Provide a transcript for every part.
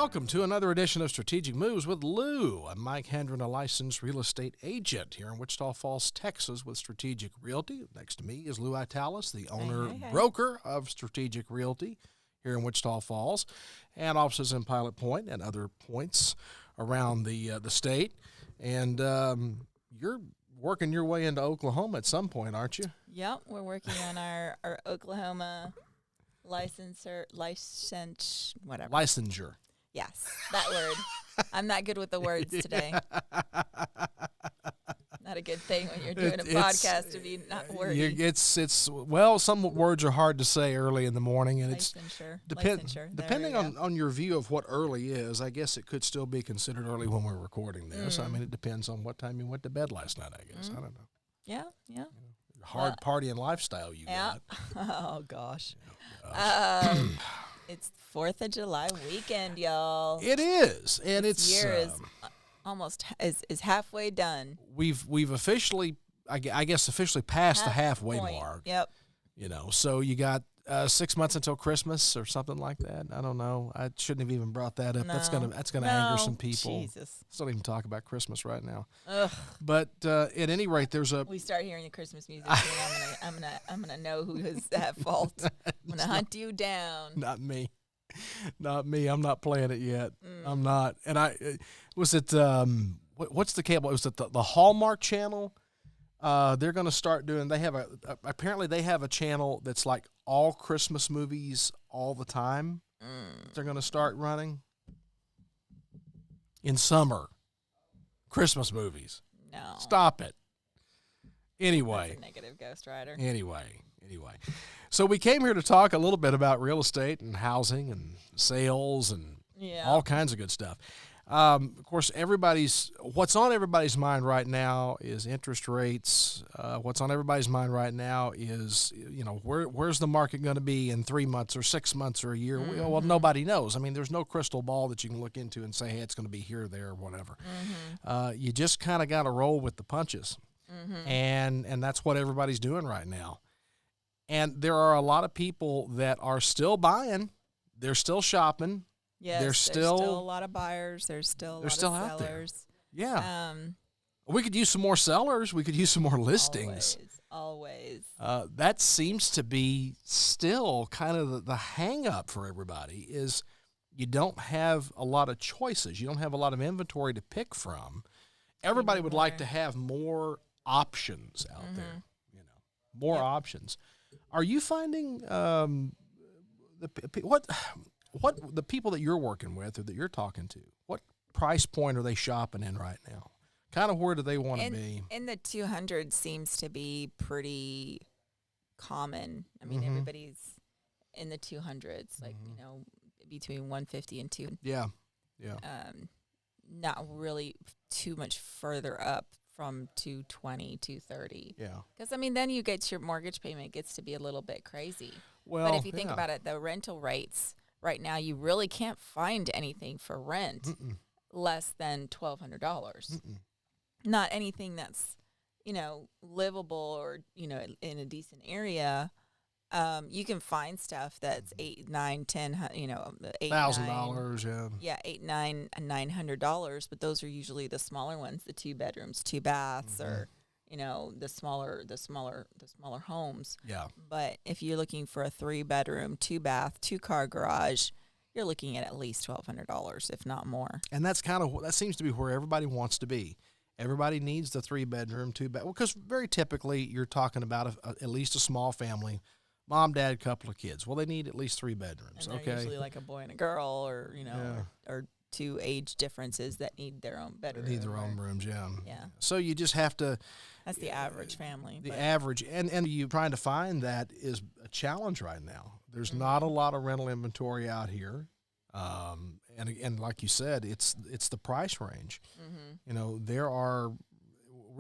Welcome to another edition of Strategic Moves with Lou. I'm Mike Hendren, a licensed real estate agent here in Wichita Falls, Texas with Strategic Realty. Next to me is Lou Italis, the owner-broker of Strategic Realty here in Wichita Falls, and offices in Pilot Point and other points around the state. And you're working your way into Oklahoma at some point, aren't you? Yep, we're working on our Oklahoma licensure. Yes, that word. I'm not good with the words today. Not a good thing when you're doing a podcast to be not wordy. Well, some words are hard to say early in the morning, and Licensure. Depending on your view of what early is. I guess it could still be considered early when we're recording this. I mean, it depends on what time you went to bed last night, I guess. I don't know. Yeah. Hard partying lifestyle you got. Oh, gosh. It's 4th of July weekend, y'all. It is, and this year is almost is halfway done. We've officially, I guess, passed the halfway mark. Yep. You know, so you got 6 months until Christmas or something like that. I don't know. I shouldn't have even brought that up. No, that's gonna anger some people. Jesus. Let's not even talk about Christmas right now. Ugh. But at any rate, we start hearing the Christmas music, and I'm gonna know who is at fault. I'm gonna hunt you down. Not me. I'm not playing it yet. I'm not. And what's the cable? Was it the Hallmark Channel? They're going to start doing. Apparently they have a channel that's like all Christmas movies all the time. They're going to start running in summer. Christmas movies. No. Stop it. Anyway. That's a negative Ghost Rider. Anyway. So we came here to talk a little bit about real estate and housing and sales and all kinds of good stuff. Of course, what's on everybody's mind right now is interest rates. What's on everybody's mind right now is, where's the market going to be in 3 months or 6 months or a year? Mm-hmm. Well, nobody knows. I mean, there's no crystal ball that you can look into and say, hey, it's going to be here, there, or whatever. Mm-hmm. You just kind of got to roll with the punches. Mm-hmm. And that's what everybody's doing right now. And there are a lot of people that are still buying. They're still shopping. Yes, there's still a lot of buyers. There's still a lot of sellers. Out there. Yeah. We could use some more sellers. We could use some more listings. Always. That seems to be still kind of the hang up for everybody is you don't have a lot of choices. You don't have a lot of inventory to pick from. Everybody would like to have more options out there. More options. Are you finding what the people that you're working with or that you're talking to, what price point are they shopping in right now? Kind of where do they want to be? In the 200s seems to be pretty common. I mean, everybody's in the 200s, like, between 150 and 200. Yeah. Not really too much further up from 220, 230. Yeah. Because, I mean, then you get your mortgage payment gets to be a little bit crazy. Well, but if you think about it, the rental rates right now, you really can't find anything for rent less than $1,200. Not anything that's, livable or, in a decent area. You can find stuff that's $800, $900, $10, $1,000, yeah, $800, $900, $900. But those are usually the smaller ones, the 2 bedrooms, 2 baths, or the smaller homes. Yeah. But if you're looking for a 3 bedroom, 2 bath, 2 car garage, you're looking at least $1,200, if not more. And that seems to be where everybody wants to be. Everybody needs the 3 bedroom, 2 bath. Well, because very typically you're talking about at least a small family. Mom, dad, couple of kids. Well, they need at least 3 bedrooms. And they're usually like a boy and a girl, or or 2 age differences that need their own bedroom. They need their own rooms, yeah. Yeah. So you just have to. That's the average family. The average, and you trying to find that is a challenge right now. There's not a lot of rental inventory out here, and like you said, it's the price range. We're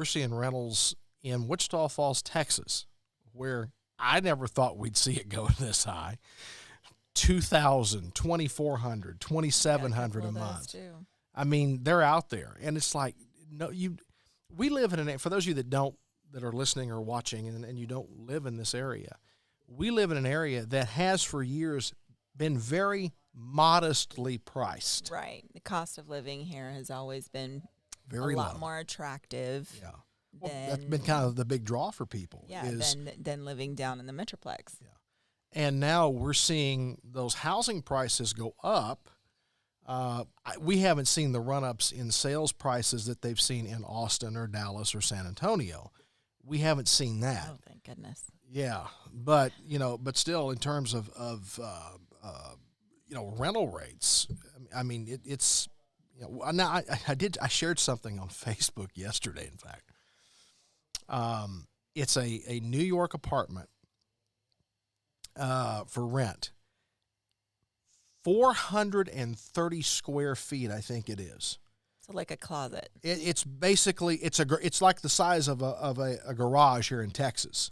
seeing rentals in Wichita Falls, Texas, where I never thought we'd see it going this high. $2,000, $2,400, $2,700 a month. I mean, they're out there, and it's like we live in for those of you that are listening or watching, and you don't live in this area. We live in an area that has for years been very modestly priced. Right. The cost of living here has always been Very a lot low. more attractive. Yeah. Well, that's been kind of the big draw for people. Yeah, than living down in the Metroplex. Yeah. And now we're seeing those housing prices go up. We haven't seen the run-ups in sales prices that they've seen in Austin or Dallas or San Antonio. We haven't seen that. Oh, thank goodness. Yeah, but but still, in terms of rental rates, I mean, it's now I shared something on Facebook yesterday. In fact, it's a New York apartment for rent, 430 square feet, I think it is. So like a closet. It's basically it's like the size of a garage here in Texas.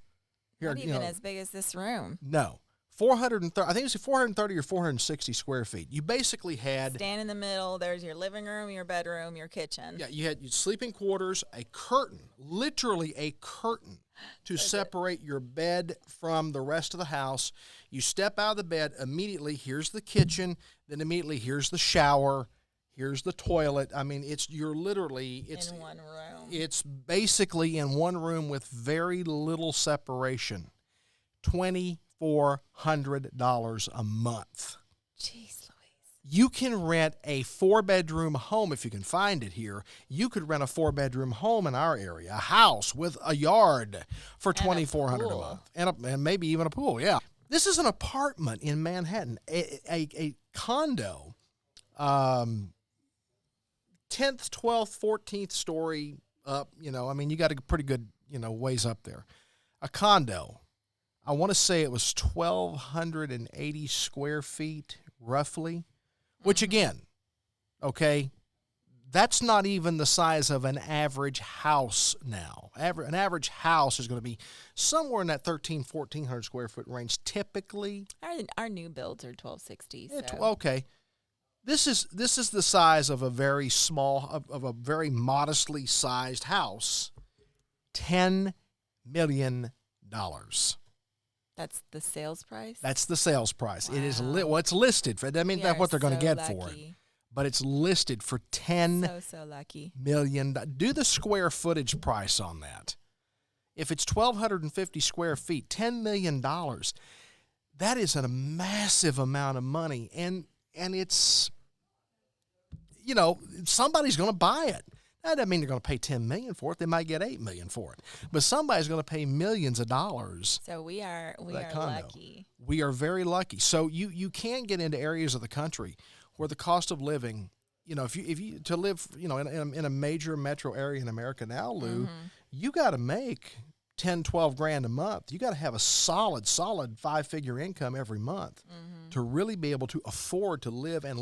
Here, Not even as big as this room. No. 430. I think it's 430 or 460 square feet. You basically had stand in the middle. There's your living room, your bedroom, your kitchen. Yeah, you had your sleeping quarters, a curtain, literally a curtain to separate your bed from the rest of the house. You step out of the bed, immediately here's the kitchen, then immediately here's the shower, here's the toilet. I mean, you're literally in one room. It's basically in one room with very little separation. $2,400 a month. Jeez Louise. You can rent a 4-bedroom home if you can find it here. You could rent a 4-bedroom home in our area, a house with a yard for $2,400 a month, and maybe even a pool. Yeah, this is an apartment in Manhattan, a condo, 10th, 12th, 14th story up. I mean, you got a pretty good ways up there. A condo. I want to say it was 1,280 square feet, roughly, which again, okay, that's not even the size of an average house now. An average house is going to be somewhere in that 1,400 square foot range typically. Our new builds are 1,260. Yeah, okay. This is the size of a very small, of a very modestly sized house. $10 million. That's the sales price? That's the sales price. Wow. It is it's listed for. I mean, that's what they're going to get for it. But it's listed for so lucky. $10 million. Do the square footage price on that. If it's 1,250 square feet, $10 million. That is a massive amount of money, and it's somebody's going to buy it. That doesn't mean they're going to pay $10 million for it. They might get $8 million for it, but somebody's going to pay millions of dollars. So we are lucky. We are very lucky. So you can get into areas of the country where the cost of living, if you to live, in a major metro area in America now, Lou, you got to make 10, 12 grand a month. You got to have a solid 5-figure income every month to really be able to afford to live an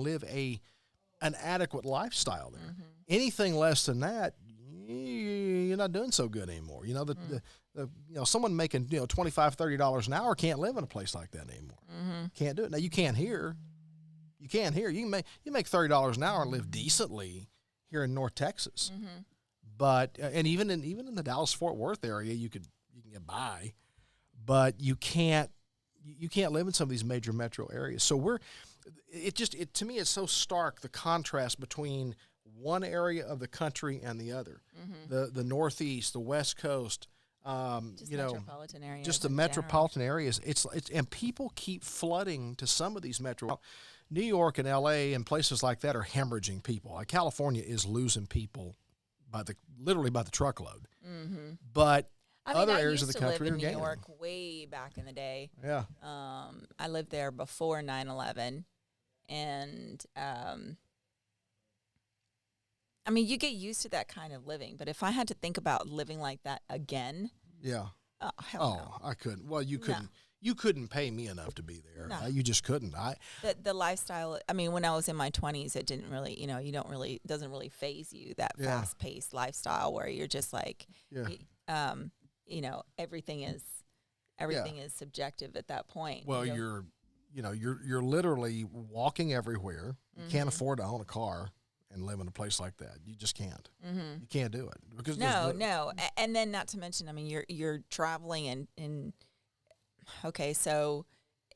adequate lifestyle there. Anything less than that, you're not doing so good anymore. Someone making $25, $30 an hour can't live in a place like that anymore. Can't do it. Now you can't here. You make $30 an hour and live decently here in North Texas. But and even in the Dallas Fort Worth area, you can get by, but you can't live in some of these major metro areas. So to me it's so stark, the contrast between one area of the country and the other. The Northeast, the West Coast, metropolitan areas. Just the metropolitan areas. It's and people keep flooding to some of these metro. New York and LA and places like that are hemorrhaging people. Like California is losing people literally by the truckload. But other areas of the country are gaining. New York way back in the day. Yeah. I lived there before 9/11, and you get used to that kind of living. But if I had to think about living like that again, yeah. Oh, hell no. I couldn't. Well, you couldn't. No. You couldn't pay me enough to be there. No. You just couldn't. The lifestyle. When I was in my 20s, it didn't really. It doesn't really faze you, that fast-paced lifestyle where you're just like, everything is subjective at that point. Well, you're literally walking everywhere. You can't afford to own a car and live in a place like that. You just can't. You can't do it because no. And then not to mention, you're traveling and okay, so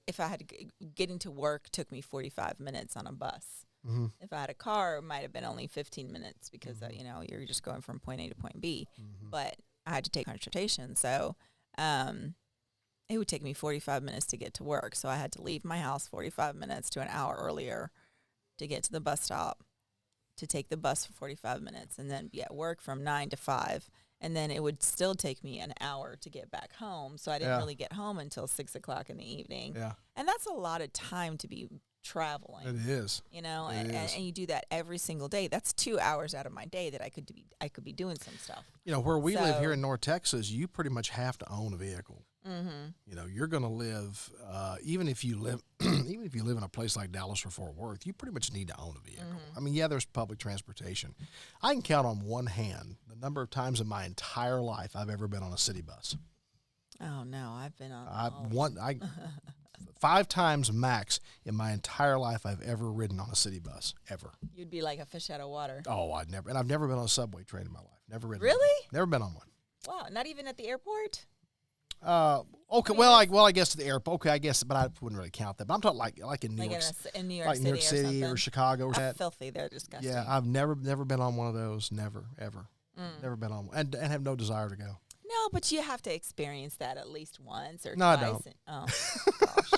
if I had to getting to work took me 45 minutes on a bus. Mm-hmm. If I had a car, it might have been only 15 minutes because, Mm-hmm. you know, you're just going from point A to point B. Mm-hmm. But I had to take transportation. So it would take me 45 minutes to get to work. So I had to leave my house 45 minutes to an hour earlier to get to the bus stop, to take the bus for 45 minutes, and then be at work from 9 to 5. And then it would still take me an hour to get back home. So I didn't really get home until 6 o'clock in the evening. Yeah. And that's a lot of time to be traveling. It is. You know, and you do that every single day. That's 2 hours out of my day that I could be doing some stuff. You know, where we live here in North Texas, you pretty much have to own a vehicle. Mm-hmm. You know, you're going to live, even if you live in a place like Dallas or Fort Worth, you pretty much need to own a vehicle. Mm-hmm. I mean, yeah, there's public transportation. I can count on one hand the number of times in my entire life I've ever been on a city bus. Oh no, I've been on. 5 times max in my entire life I've ever ridden on a city bus, ever. You'd be like a fish out of water. Oh, I've never been on a subway train in my life. Never ridden. Really? Never been on one. Wow, not even at the airport? Okay. Well, I guess to the airport. Okay, I guess, but I wouldn't really count that. But I'm talking like in New York, in New York like City, New York City or Chicago or that. Filthy, they're disgusting. Yeah, I've never been on one of those. Never, ever. Never been on one, and have no desire to go. No, but you have to experience that at least once or No, twice. I don't. Oh gosh,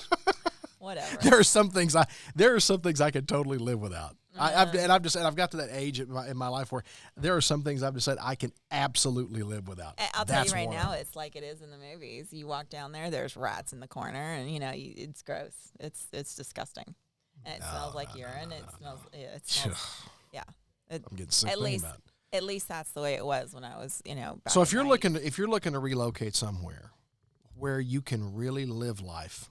whatever. There are some things I could totally live without. I've got to that age in my life where there are some things I've decided I can absolutely live without. I'll tell you right now, it's like it is in the movies. You walk down there's rats in the corner, and you know it's gross. It's disgusting, and it smells like urine. It smells. Yeah. I'm getting sick at thinking about it. At least that's the way it was when I was, back So in if you're my- looking to relocate somewhere where you can really live life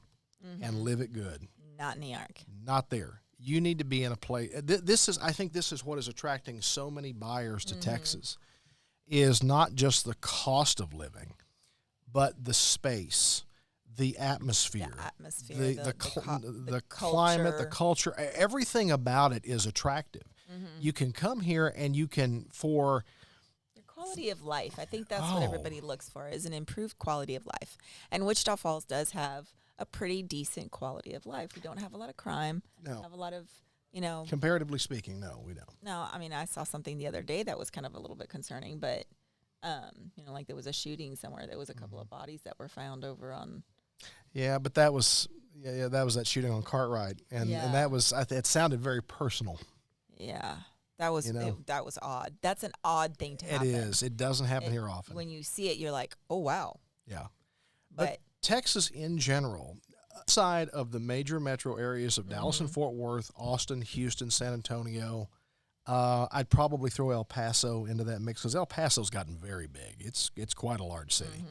and live it good, not in New York. not there. You need to be in a place. I think this is what is attracting so many buyers to Texas, is not just the cost of living, but the space, the atmosphere, the climate, the culture. Everything about it is attractive. You can come here and you can Your quality of life. I think that's what everybody looks for, is an improved quality of life. And Wichita Falls does have a pretty decent quality of life. We don't have a lot of crime. No. Have a lot of, comparatively speaking, no, we don't. No, I mean, I saw something the other day that was kind of a little bit concerning, but, like there was a shooting somewhere. There was a couple of bodies that were found over on. Yeah, but that was that shooting on Cartwright, and that was it sounded very personal. Yeah, that was that was odd. That's an odd thing to happen. It is. It doesn't happen here often. When you see it, you're like, oh wow. Yeah, but Texas in general, outside of the major metro areas of Dallas and Fort Worth, Austin, Houston, San Antonio, I'd probably throw El Paso into that mix because El Paso's gotten very big. It's quite a large city.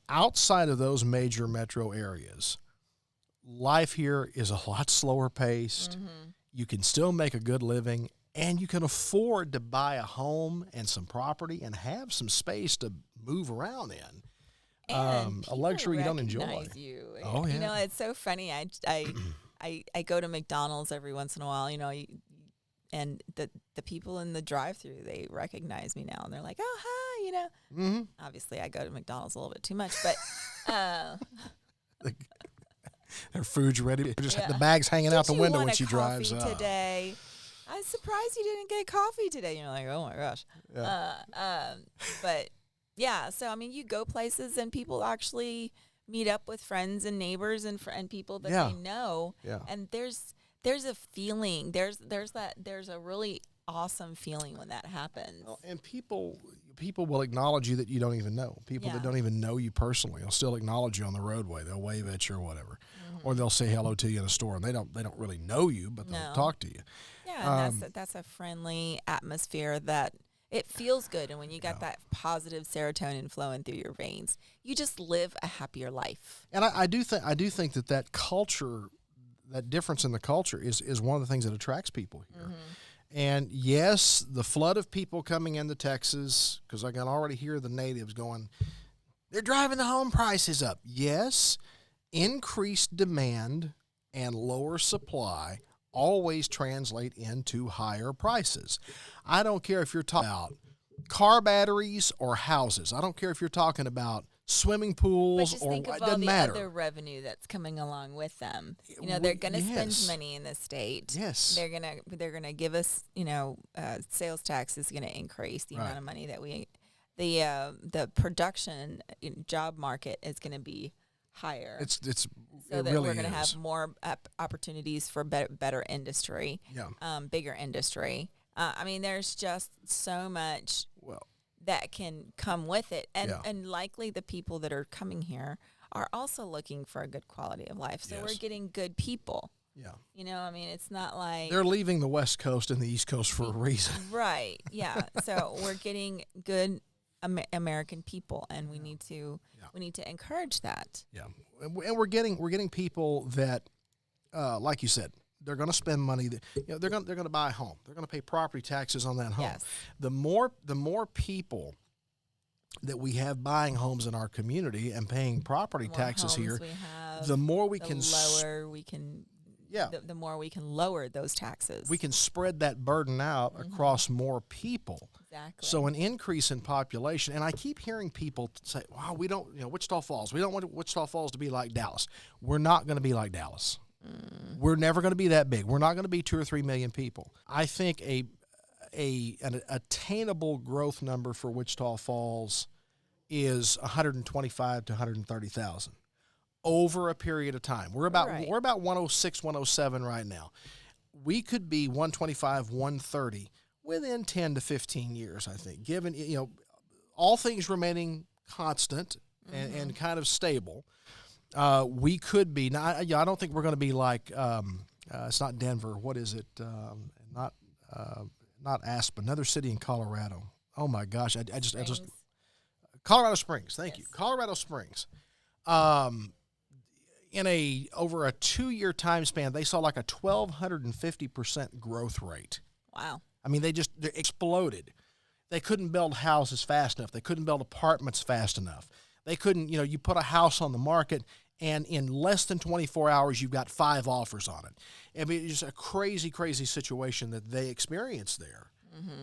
Outside of those major metro areas, life here is a lot slower paced. You can still make a good living, and you can afford to buy a home and some property and have some space to move around in. A luxury you don't enjoy. Oh yeah. It's so funny. I go to McDonald's every once in a while, and the people in the drive-through, they recognize me now, and they're like, "Oh, hi," Obviously, I go to McDonald's a little bit too much, but their food's ready. Just the bag's hanging out the window when she drives up. Today, I'm surprised you didn't get coffee today. You're like, oh my gosh. Yeah. But yeah, so I mean, you go places and people actually meet up with friends and neighbors and people that they know. Yeah. And there's a feeling. There's a really awesome feeling when that happens. And people will acknowledge you that you don't even know. People that don't even know you personally will still acknowledge you on the roadway. They'll wave at you or whatever, or they'll say hello to you in a store, and they don't really know you, but they'll talk to you. Yeah, and that's a friendly atmosphere that it feels good. And when you got that positive serotonin flowing through your veins, you just live a happier life. And I do think that culture, that difference in the culture is one of the things that attracts people here. And yes, the flood of people coming into Texas, because I can already hear the natives going, they're driving the home prices up. Yes, increased demand and lower supply always translate into higher prices. I don't care if you're talking about car batteries or houses. I don't care if you're talking about swimming But pools, just or think of it all doesn't the matter. other revenue that's coming along with them. You know, they're going to spend Yes. money in the state. Yes. They're gonna give us, you know, sales tax is going to increase the Right. amount of money that the production job market is going to be higher. It's so it that really we're going to is. have more opportunities for better industry, bigger industry. I mean, there's just so much that can come with it, and likely the people that are coming here are also looking for a good quality of life. So we're getting good people. Yeah. You know, I mean, it's not like They're leaving the West Coast and the East Coast for a reason. Right. Yeah. So we're getting good American people, and we need to encourage that. Yeah, and we're getting people that, like you said, they're going to spend money. They're going to buy a home. They're going to pay property taxes on that home. Yes. The more people that we have buying homes in our community and paying property taxes here, the more we can lower we can. Yeah. The more we can lower those taxes. We can spread that burden out across more people. Exactly. So an increase in population, and I keep hearing people say, wow, we don't, Wichita Falls, we don't want Wichita Falls to be like Dallas. We're not going to be like Dallas. We're never going to be that big. We're not going to be 2 or 3 million people. I think an attainable growth number for Wichita Falls is 125 to 130,000. Over a period of time. We're about 106, 107 right now. We could be 125, 130 within 10 to 15 years, I think, given all things remaining constant and kind of stable. We could be. Now, I don't think we're going to be like it's not Denver. What is it? Not Aspen. Another city in Colorado. Oh my gosh! I just Colorado Springs. Thank you, Colorado Springs. In over a 2-year time span, they saw like a 1,250% growth rate. Wow. I mean, they exploded. They couldn't build houses fast enough. They couldn't build apartments fast enough. They couldn't, you put a house on the market, and in less than 24 hours, you've got 5 offers on it. I mean, it's just a crazy, crazy situation that they experienced there.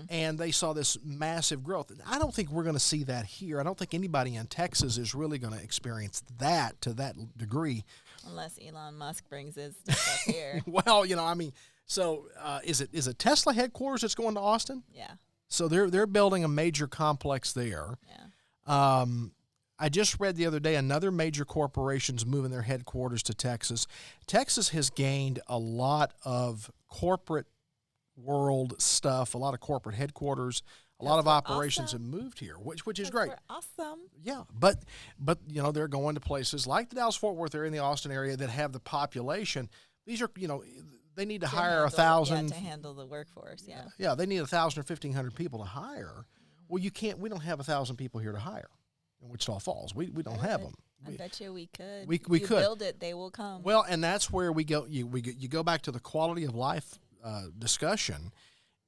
And they saw this massive growth. I don't think we're going to see that here. I don't think anybody in Texas is really going to experience that to that degree. Unless Elon Musk brings his stuff up here. Well, so is it Tesla headquarters that's going to Austin? Yeah. So they're building a major complex there. Yeah. I just read the other day another major corporation's moving their headquarters to Texas. Texas has gained a lot of corporate world stuff, a lot of corporate headquarters, a lot of operations have moved here, which is great. Awesome. Yeah, but they're going to places like the Dallas-Fort Worth area in the Austin area that have the population. These are they need to hire 1,000 to handle the workforce. Yeah. Yeah, they need 1,000 or 1,500 people to hire. Well, you can't. We don't have 1,000 people here to hire in Wichita Falls. We don't have them. I bet you we could. We could build it. They will come. Well, and that's where we go. You go back to the quality of life discussion,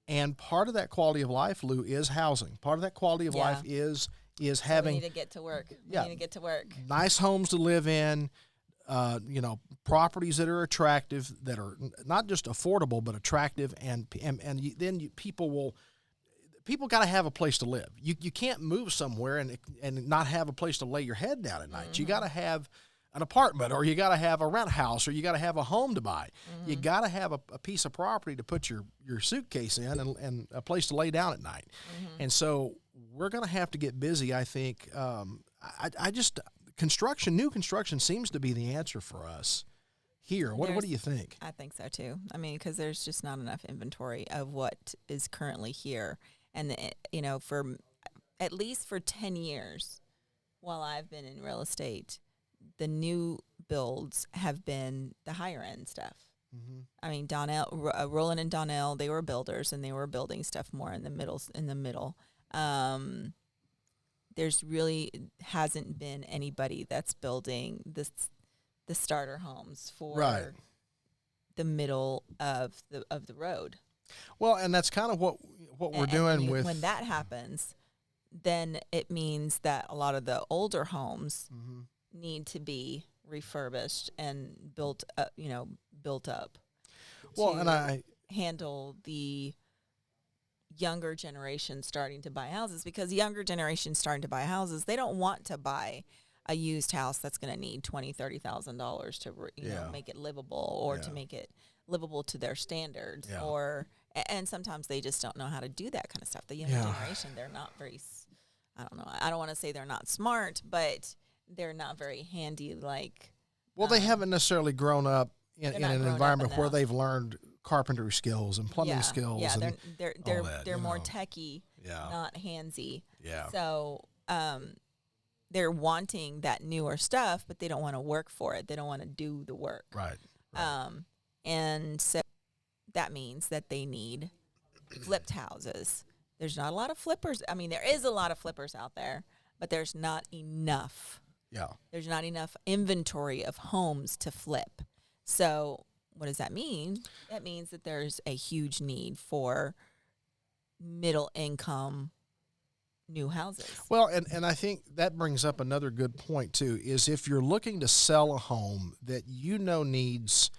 and part of that quality of life, Lou, is housing. Part of that quality of life is having. We need to get to work. We need to get to work. Nice homes to live in. Properties that are attractive, that are not just affordable but attractive, and then people got to have a place to live. You can't move somewhere and not have a place to lay your head down at night. You got to have an apartment, or you got to have a rent house, or you got to have a home to buy. You got to have a piece of property to put your suitcase in and a place to lay down at night. And so we're going to have to get busy, I think. New construction seems to be the answer for us here. What do you think? I think so too. I mean, because there's just not enough inventory of what is currently here. And, for at least for 10 years while I've been in real estate, the new builds have been the higher end stuff. I mean, Roland and Donnell, they were builders, and they were building stuff more in the middle. There's really hasn't been anybody that's building the starter homes for the middle of the road. Well, and that's kind of what we're doing with. When that happens, then it means that a lot of the older homes need to be refurbished and built up. Well, and I handle the younger generation starting to buy houses, because younger generation starting to buy houses, they don't want to buy a used house that's going to need $20,000-$30,000 to make it livable, or to make it livable to their standards, and sometimes they just don't know how to do that kind of stuff. The younger generation, they're not very, I don't know, I don't want to say they're not smart, but they're not very handy. Well, they haven't necessarily grown up in an environment where they've learned carpentry skills and plumbing skills. Yeah, and they're more techie, not handsy. Yeah. So they're wanting that newer stuff, but they don't want to work for it. They don't want to do the work. Right. And so that means that they need flipped houses. There's not a lot of flippers. I mean, there is a lot of flippers out there, but there's not enough. Yeah. There's not enough inventory of homes to flip. So what does that mean? That means that there's a huge need for middle income new houses. Well, and I think that brings up another good point too, is if you're looking to sell a home that needs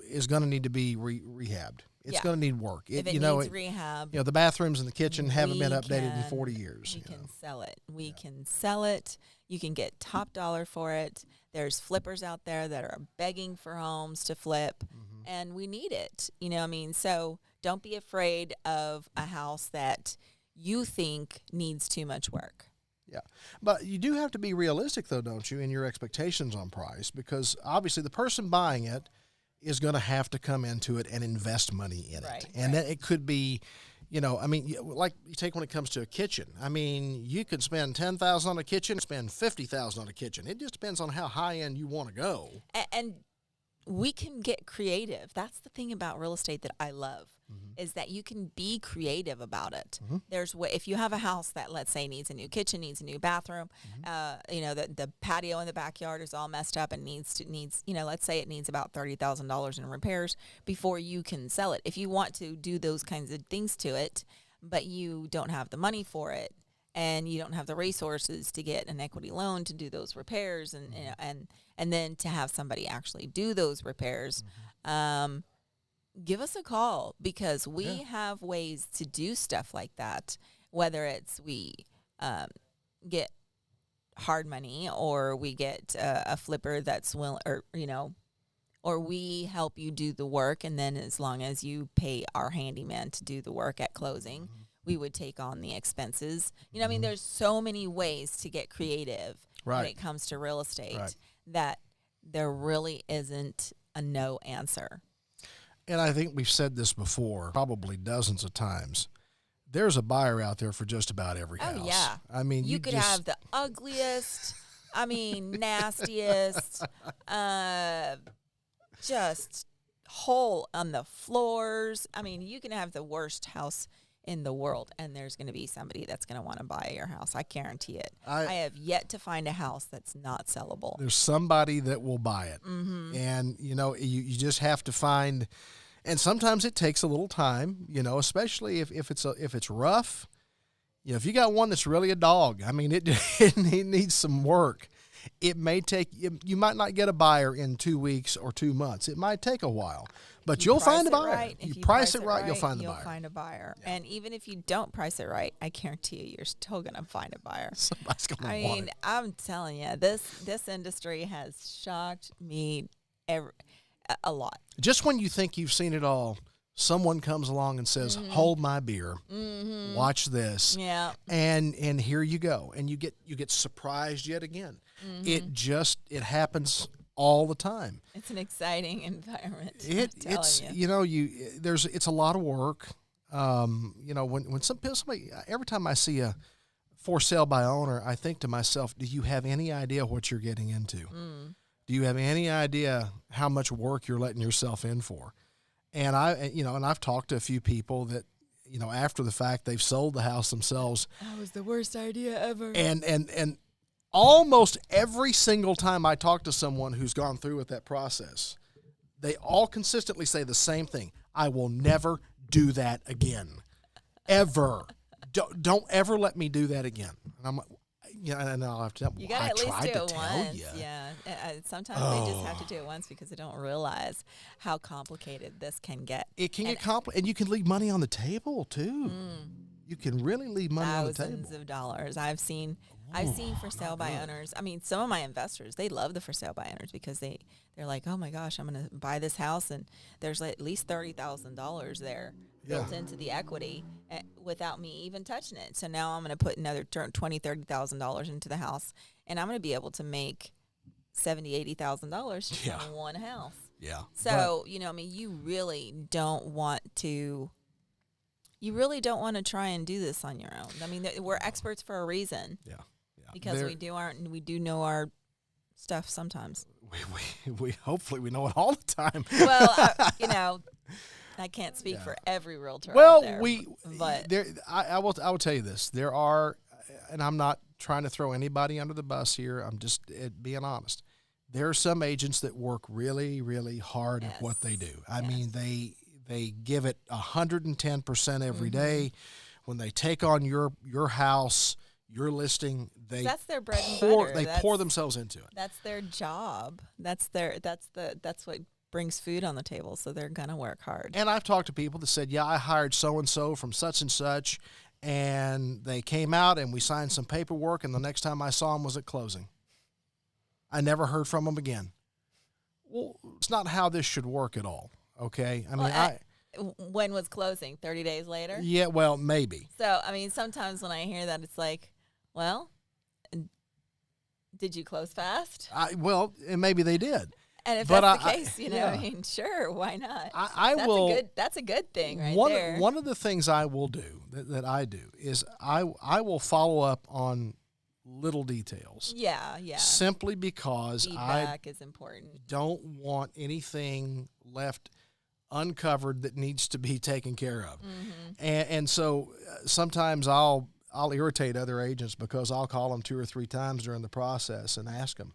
is going to need to be rehabbed. It's going to need work. If it needs rehab, the bathrooms in the kitchen haven't been updated in 40 years. We can sell it. We can sell it. You can get top dollar for it. There's flippers out there that are begging for homes to flip, and we need it. So don't be afraid of a house that you think needs too much work. Yeah. But you do have to be realistic, though, don't you, in your expectations on price? Because obviously the person buying it is going to have to come into it and invest money in it. And that it could be, like you take when it comes to a kitchen. I mean, you could spend $10,000 on a kitchen, spend $50,000 on a kitchen. It just depends on how high end you want to go. And we can get creative. That's the thing about real estate that I love, is that you can be creative about it. If you have a house that, let's say, needs a new kitchen, needs a new bathroom, the patio in the backyard is all messed up and needs let's say it needs about $30,000 in repairs before you can sell it. If you want to do those kinds of things to it, but you don't have the money for it, and you don't have the resources to get an equity loan to do those repairs, and then to have somebody actually do those repairs, give us a call, because we have ways to do stuff like that, whether it's we get hard money, or we get a flipper that's willing, or we help you do the work, and then as long as you pay our handyman to do the work at closing, we would take on the expenses. There's so many ways to get creative when it comes to real estate that there really isn't a no answer. And I think we've said this before, probably dozens of times. There's a buyer out there for just about every house. Oh, yeah. I mean, you could have the ugliest, nastiest, just hole on the floors. You can have the worst house in the world, and there's going to be somebody that's going to want to buy your house. I guarantee it. I have yet to find a house that's not sellable. There's somebody that will buy it. And, you just have to find, and sometimes it takes a little time, especially if it's rough. If you got one that's really a dog, it needs some work. It may take, you might not get a buyer in 2 weeks or 2 months. It might take a while. But you'll find a buyer. Right. If you price it right, you'll find You'll find a buyer. Yeah. And even if you don't price it right, I guarantee you, you're still going to find a buyer. Somebody's going to want it. I'm telling you, this industry has shocked me a lot. Just when you think you've seen it all, someone comes along and says, "Hold my beer, watch this," and here you go, and you get surprised yet again. It happens all the time. It's an exciting environment. It's it's a lot of work. When somebody, every time I see a for sale by owner, I think to myself, do you have any idea what you're getting into? Do you have any idea how much work you're letting yourself in for? And I've talked to a few people that, after the fact, they've sold the house themselves. That was the worst idea ever. And almost every single time I talk to someone who's gone through with that process, they all consistently say the same thing. I will never do that again. Ever. Don't ever let me do that again. And I'm like, and I'll have to tell them, you got to at least do it once. Yeah. Sometimes they just have to do it once because they don't realize how complicated this can get. It can get complicated, and you can leave money on the table too. you can really leave money on the table. Thousands of dollars. I've seen for sale by owners. I mean, some of my investors, they love the for sale by owners because they're like, oh my gosh, I'm going to buy this house and there's at least $30,000 there built into the equity without me even touching it. So now I'm going to put another $30,000 into the house, and I'm going to be able to make $80,000 just on one house. Yeah. So, I mean, you really don't want to try and do this on your own. I mean, we're experts for a reason. Yeah. Because we do know our stuff sometimes. We hopefully we know it all the time. Well, I can't speak for every realtor well, out there. I will tell you this. There are, and I'm not trying to throw anybody under the bus here. I'm just being honest. There are some agents that work really, really hard at what they do. I mean, they give it 110% every day. When they take on your house, your listing, that's their bread and butter. They pour themselves into it. That's their job. That's what brings food on the table. So they're gonna work hard. And I've talked to people that said, "Yeah, I hired so and so from such and such, and they came out and we signed some paperwork, and the next time I saw them was at closing. I never heard from them again." Well, it's not how this should work at all. Okay, I mean, when was closing? 30 days later? Yeah, well, maybe. So, I mean, sometimes when I hear that, it's like, well, did you close fast? Well, and maybe they did. And if that's the case, I mean, sure, why not? That's a good thing right there. One of the things I will do, that I do, is I will follow up on little details. Yeah. Simply because feedback is important. Don't want anything left uncovered that needs to be taken care of. And so sometimes I'll irritate other agents because I'll call them 2 or 3 times during the process and ask them,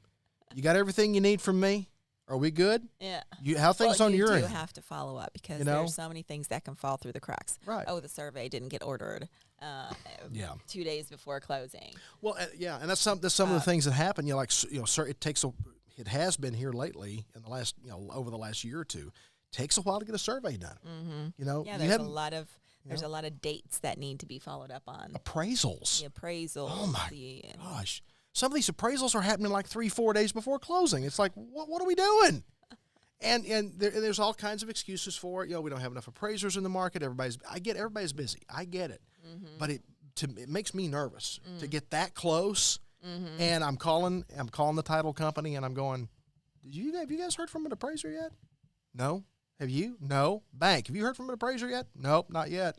"You got everything you need from me? Are we good? Yeah. How things on your end?" You do have to follow up because there's so many things that can fall through the cracks. Right. Oh, the survey didn't get ordered 2 days before closing. Well, and that's some of the things that happen. Sir, it has been here lately in the last, over the last year or two. Takes a while to get a survey done. There's a lot of dates that need to be followed up on. Appraisals. The appraisals. Oh my gosh. Some of these appraisals are happening like 3-4 days before closing. It's like, what are we doing? And there's all kinds of excuses for it. We don't have enough appraisers in the market. I get everybody's busy. I get it. But it makes me nervous to get that close. And I'm calling the title company and I'm going, have you guys heard from an appraiser yet? No. Have you? No. Bank, have you heard from an appraiser yet? Nope, not yet.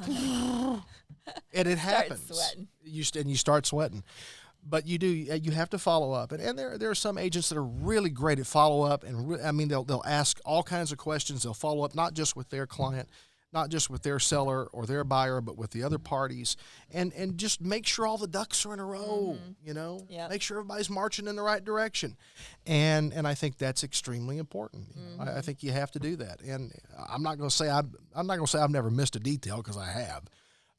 And it happens. You start sweating. But you have to follow up. And there are some agents that are really great at follow up. And they'll ask all kinds of questions. They'll follow up not just with their client, not just with their seller or their buyer, but with the other parties, and just make sure all the ducks are in a row. Make sure everybody's marching in the right direction, and I think that's extremely important. I think you have to do that. And I'm not going to say I've never missed a detail, because I have,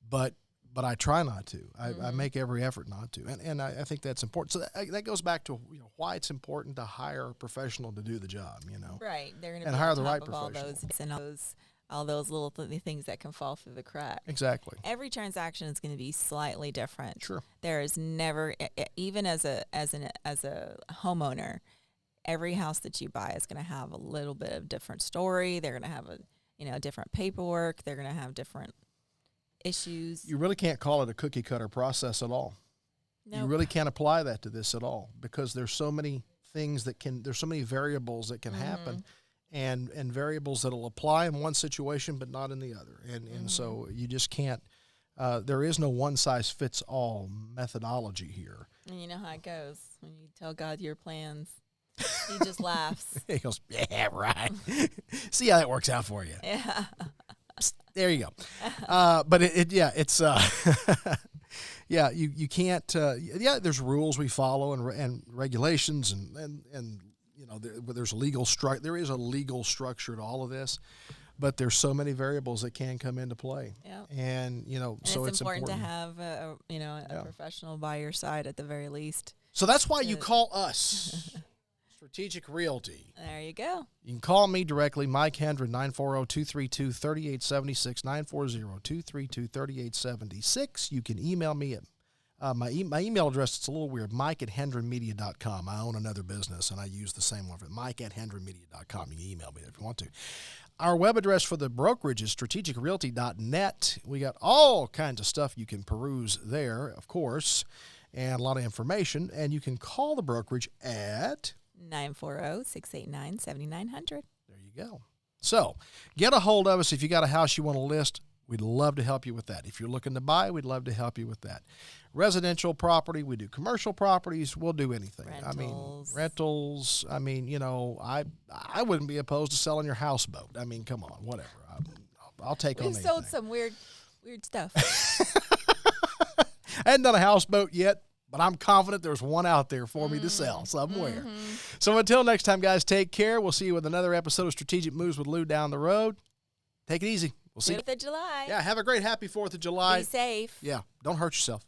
but I try not to. I make every effort not to, and I think that's important. So that goes back to why it's important to hire a professional to do the job. Right? They're going to hire the right professional. All those little things that can fall through the crack. Exactly. Every transaction is going to be slightly different. Sure. There is never, even as a homeowner, every house that you buy is going to have a little bit of different story. They're going to have different paperwork. They're going to have different issues. You really can't call it a cookie cutter process at all. Nope. You really can't apply that to this at all, because there's so many there's so many variables that can happen. And variables that will apply in one situation but not in the other. And so you just can't, there is no one-size-fits-all methodology here. And you know how it goes. When you tell God your plans, he just laughs. He goes, "Yeah, right." See how that works out for you. Yeah. There you go. But it's you can't, there's rules we follow and regulations and there's there is a legal structure to all of this, but there's so many variables that can come into play. Yeah. And so it's important to have a professional by your side at the very least. So that's why you call us, Strategic Realty. There you go. You can call me directly, Mike Hendren, 940-232-3876, 940-232-3876. You can email me at my email address. It's a little weird, mike@hendrenmedia.com. I own another business, and I use the same one for it, mike@hendrenmedia.com. You can email me there if you want to. Our web address for the brokerage is strategicrealty.net. We got all kinds of stuff you can peruse there, of course, and a lot of information. And you can call the brokerage at 940-689-7900. There you go. So get a hold of us if you got a house you want to list. We'd love to help you with that. If you're looking to buy, we'd love to help you with that. Residential property, we do commercial properties. We'll do anything. Rentals. I wouldn't be opposed to selling your houseboat. I mean, come on, whatever. I'll take on anything. We've sold some weird stuff. I hadn't done a houseboat yet, but I'm confident there's one out there for me to sell somewhere. So until next time, guys, take care. We'll see you with another episode of Strategic Moves with Lou down the road. Take it easy. We'll see you. 4th of July. Yeah, have a great, happy 4th of July. Be safe. Yeah, don't hurt yourself.